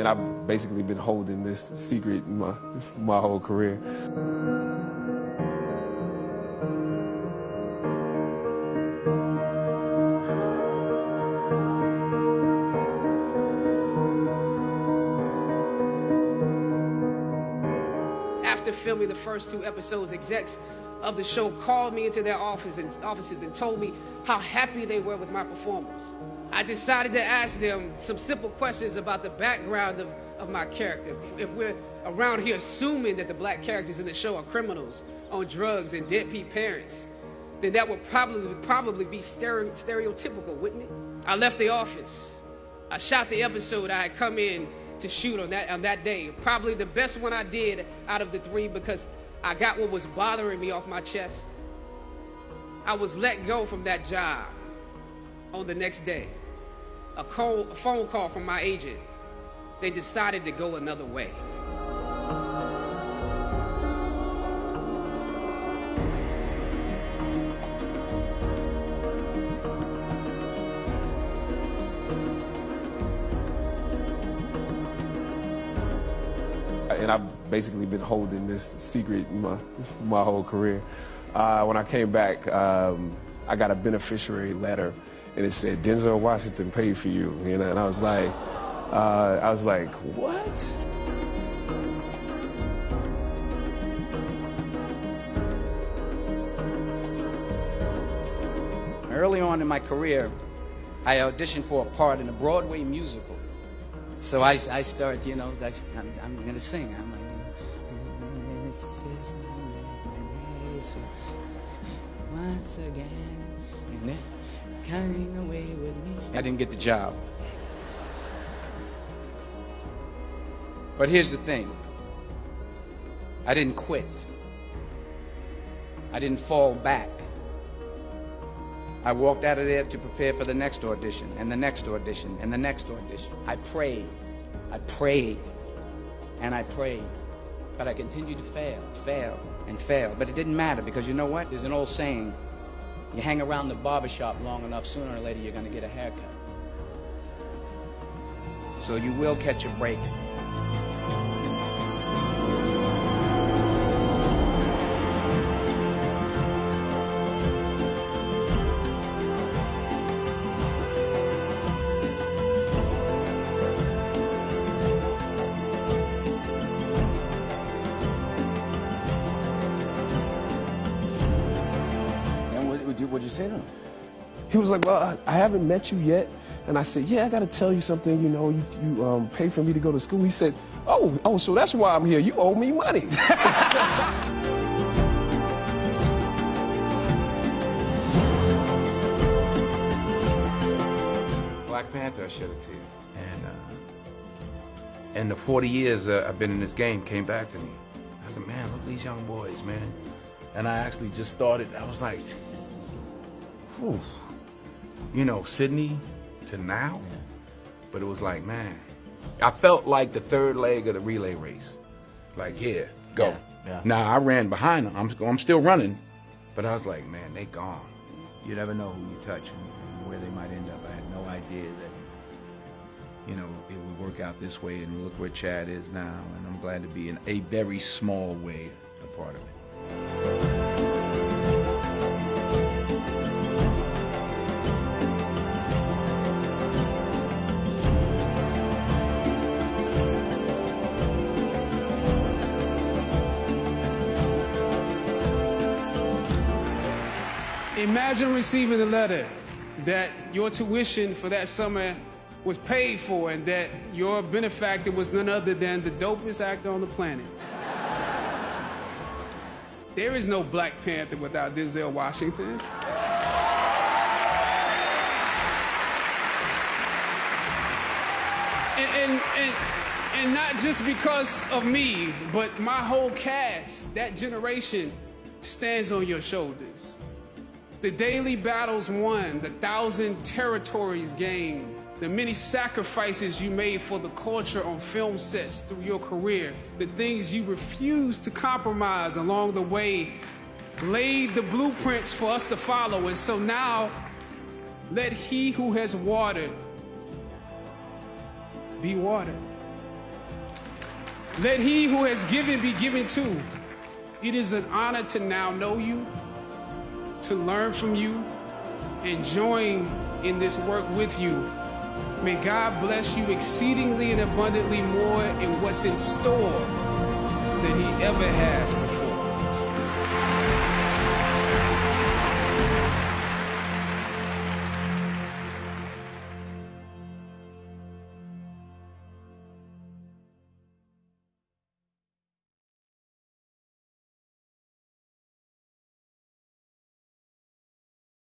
And I've basically been holding this secret in my whole career. After filming the first 2 episodes, execs of the show called me into their offices and told me how happy they were with my performance. I decided to ask them some simple questions about the background of my character. If we're around here assuming that the black characters in the show are criminals, on drugs, and deadbeat parents, then that would probably be stereotypical, wouldn't it? I left the office. I shot the episode I had come in to shoot on that day. Probably the best one I did out of the 3 because I got what was bothering me off my chest. I was let go from that job on the next day. A phone call from my agent. They decided to go another way. And I've basically been holding this secret in my whole career. When I came back, I got a beneficiary letter, and it said Denzel Washington paid for you. You know, and I was like, what? Early on in my career, I auditioned for a part in a Broadway musical. So I start, you know, I'm going to sing. I'm like, it's just my imagination once again, and they're coming away with me. I didn't get the job. But here's the thing. I didn't quit. I didn't fall back. I walked out of there to prepare for the next audition, and the next audition, and the next audition. I prayed, and I prayed. But I continued to fail, and fail. But it didn't matter, because you know what? There's an old saying, you hang around the barbershop long enough, sooner or later you're going to get a haircut. So you will catch a break. What'd you say to him? He was like, well, I haven't met you yet. And I said, yeah, I got to tell you something. You know, you paid for me to go to school. He said, oh, so that's why I'm here. You owe me money. Black Panther, I showed it to you. And the 40 years I've been in this game came back to me. I said, man, look at these young boys, man. And I actually just started, I was like, whew. You know, Sydney to now. Yeah. But it was like, man, I felt like the third leg of the relay race. Like, here, go. Yeah, yeah. Now, I ran behind them. I'm still running. But I was like, man, they gone. You never know who you touch and where they might end up. I had no idea that, you know, it would work out this way, and look where Chad is now. And I'm glad to be in a very small way a part of it. Imagine receiving a letter that your tuition for that summer was paid for and that your benefactor was none other than the dopest actor on the planet. There is no Black Panther without Denzel Washington. And not just because of me, but my whole cast, that generation, stands on your shoulders. The daily battles won, the 1,000 territories gained, the many sacrifices you made for the culture on film sets through your career, the things you refused to compromise along the way, laid the blueprints for us to follow. And so now, let he who has watered be watered. Let he who has given be given to. It is an honor to now know you, to learn from you, and join in this work with you. May God bless you exceedingly and abundantly more in what's in store than he ever has before.